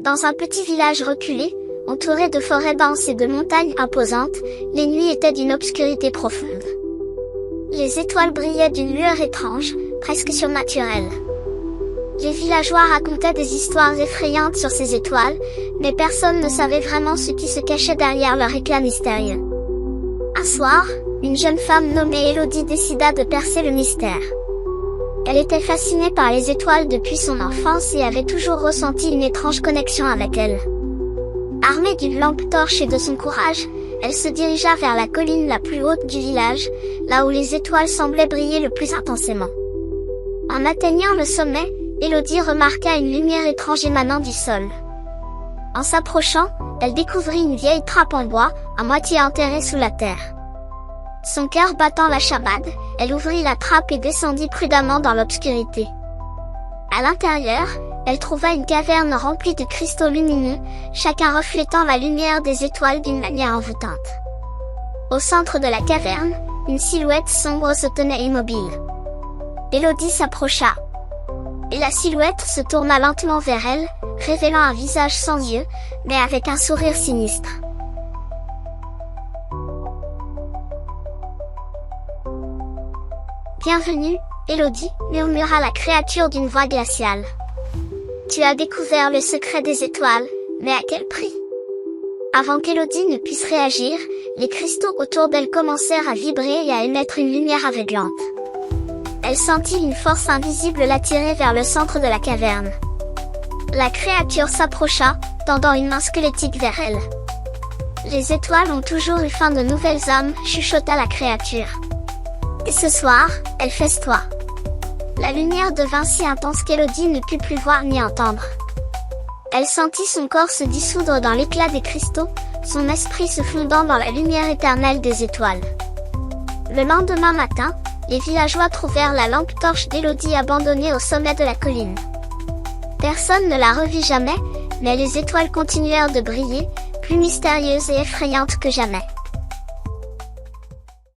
Dans un petit village reculé, entouré de forêts denses et de montagnes imposantes, les nuits étaient d'une obscurité profonde. Les étoiles brillaient d'une lueur étrange, presque surnaturelle. Les villageois racontaient des histoires effrayantes sur ces étoiles, mais personne ne savait vraiment ce qui se cachait derrière leur éclat mystérieux. Un soir, une jeune femme nommée Élodie décida de percer le mystère. Elle était fascinée par les étoiles depuis son enfance et avait toujours ressenti une étrange connexion avec elles. Armée d'une lampe torche et de son courage, elle se dirigea vers la colline la plus haute du village, là où les étoiles semblaient briller le plus intensément. En atteignant le sommet, Élodie remarqua une lumière étrange émanant du sol. En s'approchant, elle découvrit une vieille trappe en bois, à moitié enterrée sous la terre. Son cœur battant la chamade, elle ouvrit la trappe et descendit prudemment dans l'obscurité. À l'intérieur, elle trouva une caverne remplie de cristaux lumineux, chacun reflétant la lumière des étoiles d'une manière envoûtante. Au centre de la caverne, une silhouette sombre se tenait immobile. Élodie s'approcha. Et la silhouette se tourna lentement vers elle, révélant un visage sans yeux, mais avec un sourire sinistre. « Bienvenue, Élodie, » murmura la créature d'une voix glaciale. « Tu as découvert le secret des étoiles, mais à quel prix ?» Avant qu'Élodie ne puisse réagir, les cristaux autour d'elle commencèrent à vibrer et à émettre une lumière aveuglante. Elle sentit une force invisible l'attirer vers le centre de la caverne. La créature s'approcha, tendant une main squelettique vers elle. « Les étoiles ont toujours eu faim de nouvelles âmes, » chuchota la créature. « Et ce soir, elle festoie. » La lumière devint si intense qu'Élodie ne put plus voir ni entendre. Elle sentit son corps se dissoudre dans l'éclat des cristaux, son esprit se fondant dans la lumière éternelle des étoiles. Le lendemain matin, les villageois trouvèrent la lampe torche d'Élodie abandonnée au sommet de la colline. Personne ne la revit jamais, mais les étoiles continuèrent de briller, plus mystérieuses et effrayantes que jamais.